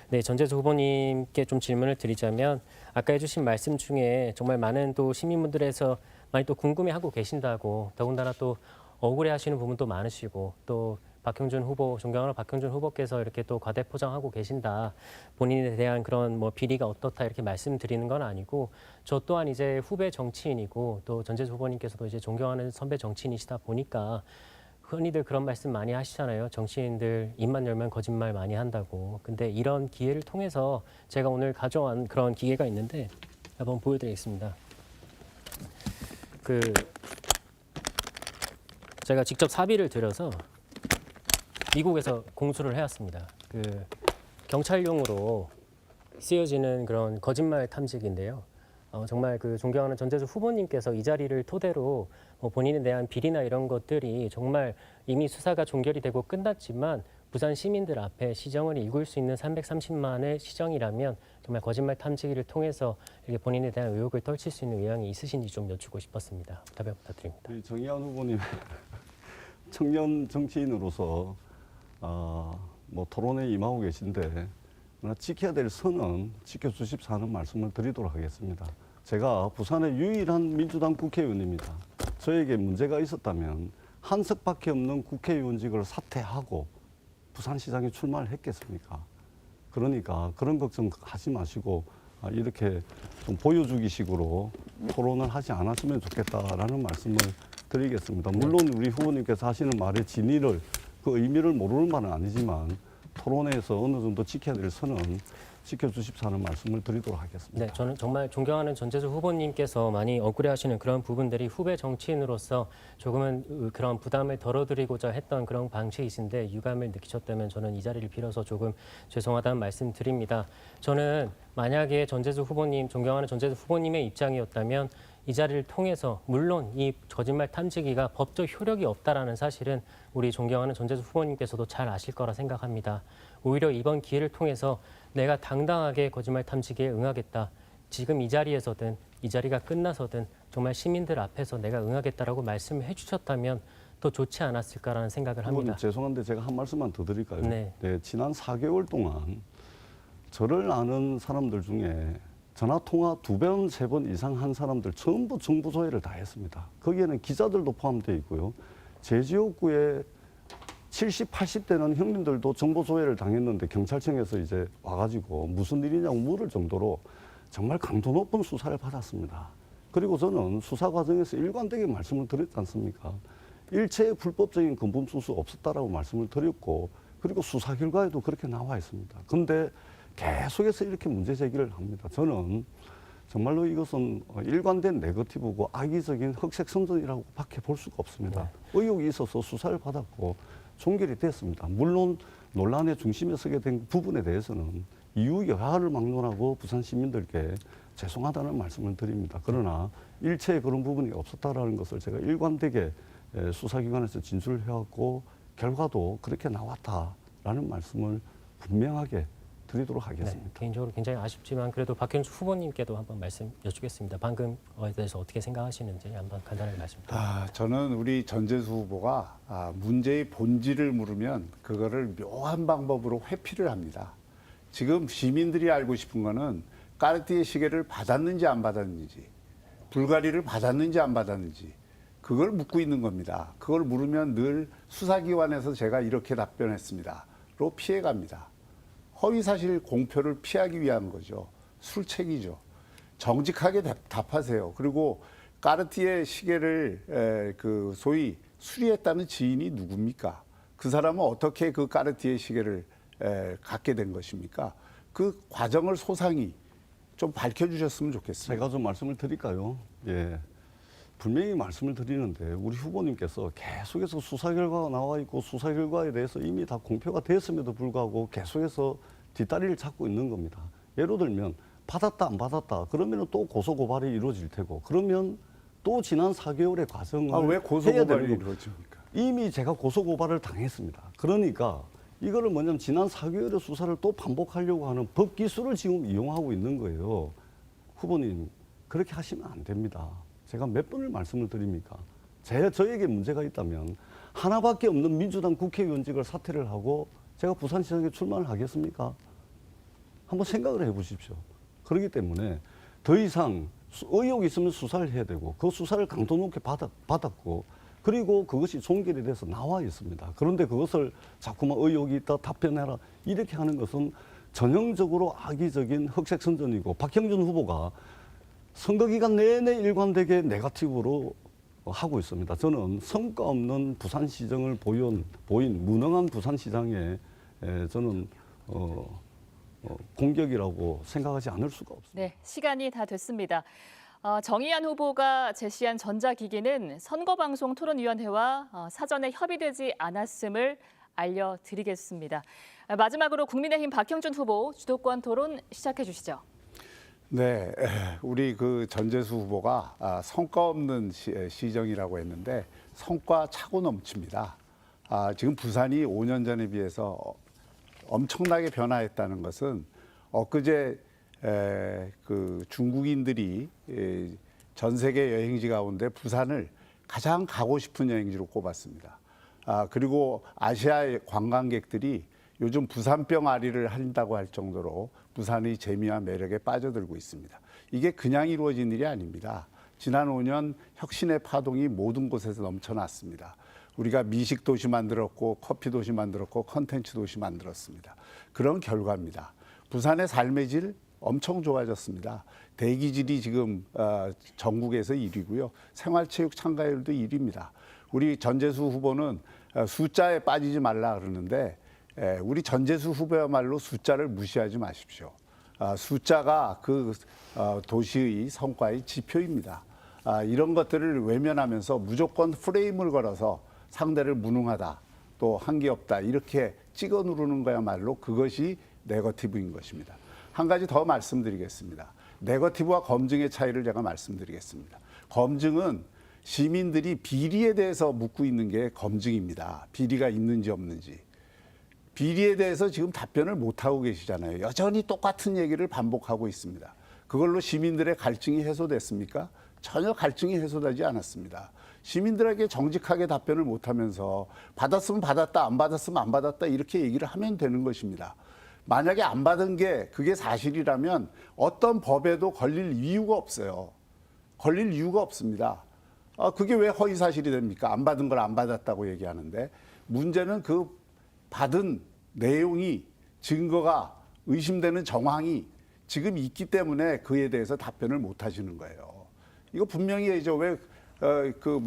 네, 전재수 후보님께 좀 질문을 드리자면 아까 해주신 말씀 중에 정말 많은 또 시민분들에서 많이 또 궁금해하고 계신다고 더군다나 또 억울해하시는 부분도 많으시고 또 박형준 후보, 존경하는 박형준 후보께서 이렇게 또 과대 포장하고 계신다. 본인에 대한 그런 뭐 비리가 어떻다 이렇게 말씀드리는 건 아니고 저 또한 이제 후배 정치인이고 또 전재수 후보님께서도 이제 존경하는 선배 정치인이시다 보니까 흔히들 그런 말씀 많이 하시잖아요. 정치인들 입만 열면 거짓말 많이 한다고. 근데 이런 기회를 통해서 제가 오늘 가져온 그런 기회가 있는데 한번 보여드리겠습니다. 제가 직접 사비를 들여서 미국에서 공수를 해왔습니다. 경찰용으로 쓰여지는 그런 거짓말 탐지기인데요. 정말 존경하는 전재수 후보님께서 이 자리를 토대로 본인에 대한 비리나 이런 것들이 정말 이미 수사가 종결이 되고 끝났지만 부산 시민들 앞에 시정을 이룰 수 있는 330만의 시정이라면 정말 거짓말 탐지기를 통해서 이렇게 본인에 대한 의혹을 떨칠 수 있는 의향이 있으신지 좀 여쭙고 싶었습니다. 답변 부탁드립니다. 정의한 후보님 청년 정치인으로서 뭐 토론에 임하고 계신데 지켜야 될 선은 지켜주십사 하는 말씀을 드리도록 하겠습니다. 제가 부산의 유일한 민주당 국회의원입니다. 저에게 문제가 있었다면 한석밖에 없는 국회의원직을 사퇴하고 부산시장에 출마를 했겠습니까? 그러니까 그런 걱정하지 마시고 이렇게 좀 보여주기 식으로 토론을 하지 않았으면 좋겠다라는 말씀을 드리겠습니다. 물론 우리 후보님께서 하시는 말의 진위를 그 의미를 모르는 말은 아니지만 토론에서 어느 정도 지켜야 될 선은 지켜주십사는 말씀을 드리도록 하겠습니다. 네, 저는 정말 존경하는 전재수 후보님께서 많이 억울해하시는 그런 부분들이 후배 정치인으로서 조금은 그런 부담을 덜어드리고자 했던 그런 방식이신데 유감을 느끼셨다면 저는 이 자리를 빌어서 조금 죄송하다는 말씀 드립니다. 저는 만약에 전재수 후보님, 존경하는 전재수 후보님의 입장이었다면 이 자리를 통해서 물론 이 거짓말 탐지기가 법적 효력이 없다라는 사실은 우리 존경하는 전재수 후보님께서도 잘 아실 거라 생각합니다. 오히려 이번 기회를 통해서 내가 당당하게 거짓말 탐지기에 응하겠다. 지금 이 자리에서든 이 자리가 끝나서든 정말 시민들 앞에서 내가 응하겠다라고 말씀을 해주셨다면 더 좋지 않았을까라는 생각을 합니다. 후보님 죄송한데 제가 한 말씀만 더 드릴까요? 네. 지난 4개월 동안 저를 아는 사람들 중에 전화 통화 2번, 3번 이상 한 사람들 전부 정부 조회를 다 했습니다. 거기에는 기자들도 포함되어 있고요. 제 지역구에 70, 80대는 형님들도 정보 조회를 당했는데 경찰청에서 이제 와가지고 무슨 일이냐고 물을 정도로 정말 강도 높은 수사를 받았습니다. 그리고 저는 수사 과정에서 일관되게 말씀을 드렸지 않습니까? 일체의 불법적인 금품 수수 없었다라고 말씀을 드렸고 그리고 수사 결과에도 그렇게 나와 있습니다. 그런데 계속해서 이렇게 문제 제기를 합니다. 저는 정말로 이것은 일관된 네거티브고 악의적인 흑색 선전이라고 밖에 볼 수가 없습니다. 네. 의혹이 있어서 수사를 받았고 종결이 됐습니다. 물론 논란의 중심에 서게 된 부분에 대해서는 이후 여하를 막론하고 부산 시민들께 죄송하다는 말씀을 드립니다. 그러나 일체의 그런 부분이 없었다라는 것을 제가 일관되게 수사기관에서 진술을 해왔고 결과도 그렇게 나왔다라는 말씀을 분명하게 드리도록 하겠습니다. 네, 개인적으로 굉장히 아쉽지만 그래도 박형준 후보님께도 한번 말씀 여쭙겠습니다. 방금에 대해서 어떻게 생각하시는지 한번 간단하게 말씀 드립니다. 저는 우리 전재수 후보가 문제의 본질을 물으면 그거를 묘한 방법으로 회피를 합니다. 지금 시민들이 알고 싶은 거는 까르띠에 시계를 받았는지 안 받았는지, 불가리를 받았는지 안 받았는지 그걸 묻고 있는 겁니다. 그걸 물으면 늘 수사기관에서 제가 이렇게 답변했습니다.로 피해갑니다. 허위사실 공표를 피하기 위한 거죠. 술책이죠. 정직하게 답하세요. 그리고 까르띠에 시계를 소위 수리했다는 지인이 누굽니까? 그 사람은 어떻게 그 까르띠에 시계를 갖게 된 것입니까? 그 과정을 소상히 좀 밝혀주셨으면 좋겠습니다. 제가 좀 말씀을 드릴까요? 예. 분명히 말씀을 드리는데 우리 후보님께서 계속해서 수사 결과가 나와 있고 수사 결과에 대해서 이미 다 공표가 됐음에도 불구하고 계속해서 뒷다리를 찾고 있는 겁니다. 예를 들면 받았다 안 받았다 그러면 또 고소고발이 이루어질 테고 그러면 또 지난 4개월의 과정을 왜 고소고발이 해야 되는 이루어집니까? 이미 제가 고소고발을 당했습니다. 그러니까 이거를 뭐냐면 지난 4개월의 수사를 또 반복하려고 하는 법기술을 지금 이용하고 있는 거예요. 후보님 그렇게 하시면 안 됩니다. 제가 몇 번을 말씀을 드립니까? 저에게 문제가 있다면 하나밖에 없는 민주당 국회의원직을 사퇴를 하고 제가 부산시장에 출마를 하겠습니까? 한번 생각을 해보십시오. 그렇기 때문에 더 이상 의혹이 있으면 수사를 해야 되고 그 수사를 강도 높게 받았고 그리고 그것이 종결이 돼서 나와 있습니다. 그런데 그것을 자꾸만 의혹이 있다 답변해라 이렇게 하는 것은 전형적으로 악의적인 흑색선전이고 박형준 후보가 선거 기간 내내 일관되게 네거티브로 하고 있습니다. 저는 성과 없는 부산시정을 보인 무능한 부산시장에 저는 공격이라고 생각하지 않을 수가 없습니다. 네, 시간이 다 됐습니다. 정의안 후보가 제시한 전자기기는 선거방송토론위원회와 사전에 협의되지 않았음을 알려드리겠습니다. 마지막으로 국민의힘 박형준 후보 주도권 토론 시작해 주시죠. 네, 우리 그 전재수 후보가 성과 없는 시정이라고 했는데 성과 차고 넘칩니다. 지금 부산이 5년 전에 비해서 엄청나게 변화했다는 것은 엊그제 그 중국인들이 전 세계 여행지 가운데 부산을 가장 가고 싶은 여행지로 꼽았습니다. 그리고 아시아 관광객들이 요즘 부산병 아리를 한다고 할 정도로 부산의 재미와 매력에 빠져들고 있습니다. 이게 그냥 이루어진 일이 아닙니다. 지난 5년 혁신의 파동이 모든 곳에서 넘쳐났습니다. 우리가 미식 도시 만들었고 커피 도시 만들었고 컨텐츠 도시 만들었습니다. 그런 결과입니다. 부산의 삶의 질 엄청 좋아졌습니다. 대기질이 지금 전국에서 1위고요. 생활체육 참가율도 1위입니다. 우리 전재수 후보는 숫자에 빠지지 말라 그러는데 우리 전재수 후보야말로 숫자를 무시하지 마십시오. 숫자가 그 도시의 성과의 지표입니다. 이런 것들을 외면하면서 무조건 프레임을 걸어서 상대를 무능하다, 또 한계 없다 이렇게 찍어 누르는 거야말로 그것이 네거티브인 것입니다. 한 가지 더 말씀드리겠습니다. 네거티브와 검증의 차이를 제가 말씀드리겠습니다. 검증은 시민들이 비리에 대해서 묻고 있는 게 검증입니다. 비리가 있는지 없는지. 비리에 대해서 지금 답변을 못하고 계시잖아요. 여전히 똑같은 얘기를 반복하고 있습니다. 그걸로 시민들의 갈증이 해소됐습니까? 전혀 갈증이 해소되지 않았습니다. 시민들에게 정직하게 답변을 못하면서 받았으면 받았다, 안 받았으면 안 받았다 이렇게 얘기를 하면 되는 것입니다. 만약에 안 받은 게 그게 사실이라면 어떤 법에도 걸릴 이유가 없어요. 걸릴 이유가 없습니다. 그게 왜 허위 사실이 됩니까? 안 받은 걸 안 받았다고 얘기하는데 문제는 그 받은 내용이 증거가 의심되는 정황이 지금 있기 때문에 그에 대해서 답변을 못 하시는 거예요. 이거 분명히 얘기죠. 왜 그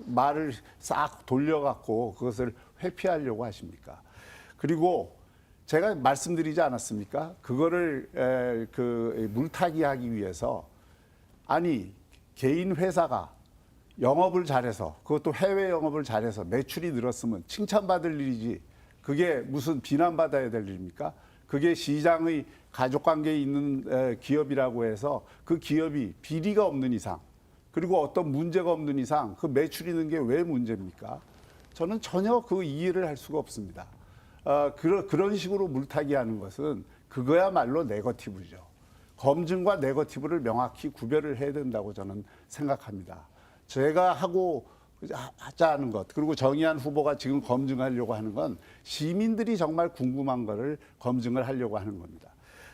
말을 싹 돌려갖고 그것을 회피하려고 하십니까? 그리고 제가 말씀드리지 않았습니까? 그거를 물타기 하기 위해서 아니 개인 회사가 영업을 잘해서 그것도 해외 영업을 잘해서 매출이 늘었으면 칭찬받을 일이지 그게 무슨 비난받아야 될 일입니까? 그게 시장의 가족관계에 있는 기업이라고 해서 그 기업이 비리가 없는 이상 그리고 어떤 문제가 없는 이상 그 매출이 는 게 왜 문제입니까? 저는 전혀 그 이해를 할 수가 없습니다. 그런 식으로 물타기 하는 것은 그거야말로 네거티브죠. 검증과 네거티브를 명확히 구별을 해야 된다고 저는 생각합니다. 제가 하자는 것 그리고 정의안 후보가 지금 검증하려고 하는 건 시민들이 정말 궁금한 거를 검증을 하려고 하는 겁니다.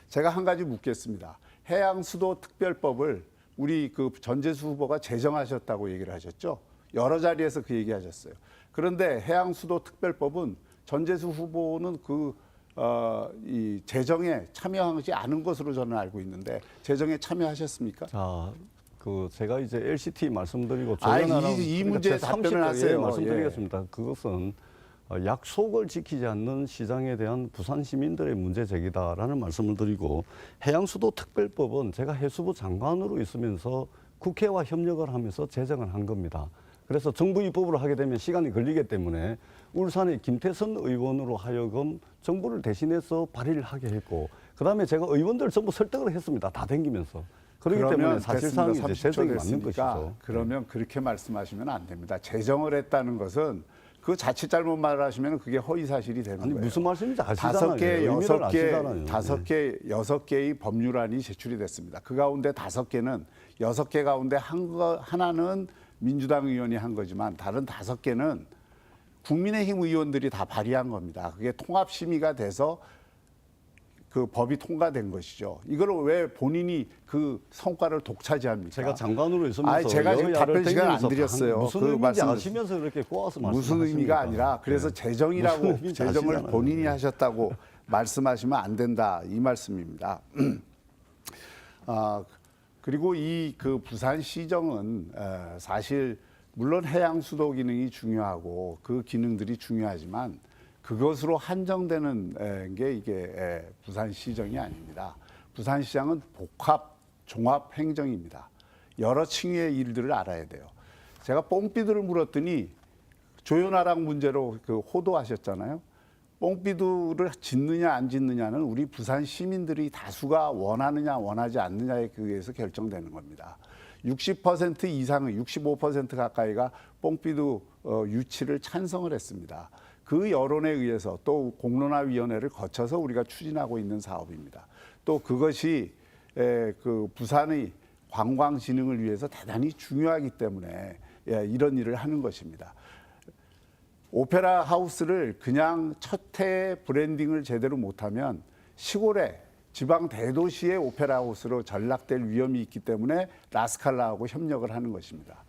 제가 한 가지 묻겠습니다. 해양수도특별법을 우리 그 전재수 후보가 제정하셨다고 얘기를 하셨죠. 여러 자리에서 그 얘기하셨어요. 그런데 해양수도특별법은 전재수 후보는 이 제정에 참여하지 않은 것으로 저는 알고 있는데 제정에 참여하셨습니까? 자, 제가 이제 LCT 말씀드리고 이 문제에 답변을 하세요. 말씀드리겠습니다. 그것은 약속을 지키지 않는 시장에 대한 부산 시민들의 문제 제기다라는 말씀을 드리고 해양수도 특별법은 제가 해수부 장관으로 있으면서 국회와 협력을 하면서 제정을 한 겁니다. 그래서 정부 입법을 하게 되면 시간이 걸리기 때문에 울산의 김태선 의원으로 하여금 정부를 대신해서 발의를 하게 했고 그다음에 제가 의원들 전부 설득을 했습니다. 다 댕기면서. 그렇기 때문에 사실상 이제 제정이 맞는 것이죠. 그러면 그렇게 말씀하시면 안 됩니다. 제정을 했다는 것은 그 자칫 잘못 말하시면 그게 허위 사실이 되는 거예요. 무슨 말씀인지 아시잖아요. 5개, 6개의 법률안이 제출이 됐습니다. 그 가운데 5개는 6개 가운데 하나는 민주당 의원이 한 거지만 다른 5개는 국민의힘 의원들이 다 발의한 겁니다. 그게 통합심의가 돼서 그 법이 통과된 것이죠. 이걸 왜 본인이 그 성과를 독차지합니까? 제가 장관으로 있으면서 아니, 제가 지금 여야를 답변 시간 안 땡기면서 드렸어요. 무슨 그 의미인지 말씀 아시면서 그렇게 꼬아서 무슨 말씀하십니까? 의미가 아니라 그래서 네. 재정이라고 무슨 의미인지 재정을 아시잖아요. 본인이 네. 하셨다고 말씀하시면 안 된다 이 말씀입니다. 그리고 이 그 부산시정은 사실 물론 해양 수도 기능이 중요하고 그 기능들이 중요하지만 그것으로 한정되는 게 이게 부산시정이 아닙니다. 부산시장은 복합 종합 행정입니다. 여러 층위의 일들을 알아야 돼요. 제가 뽕삐두를 물었더니 조현아랑 문제로 그 호도하셨잖아요. 뽕삐두를 짓느냐 안 짓느냐는 우리 부산 시민들이 다수가 원하느냐 원하지 않느냐에 의해서 결정되는 겁니다. 60% 이상의 65% 가까이가 뽕삐두 유치를 찬성을 했습니다. 그 여론에 의해서 또 공론화위원회를 거쳐서 우리가 추진하고 있는 사업입니다. 또 그것이 그 부산의 관광 진흥을 위해서 대단히 중요하기 때문에 이런 일을 하는 것입니다. 오페라 하우스를 그냥 첫해 브랜딩을 제대로 못하면 시골에 지방 대도시의 오페라 하우스로 전락될 위험이 있기 때문에 라스칼라하고 협력을 하는 것입니다.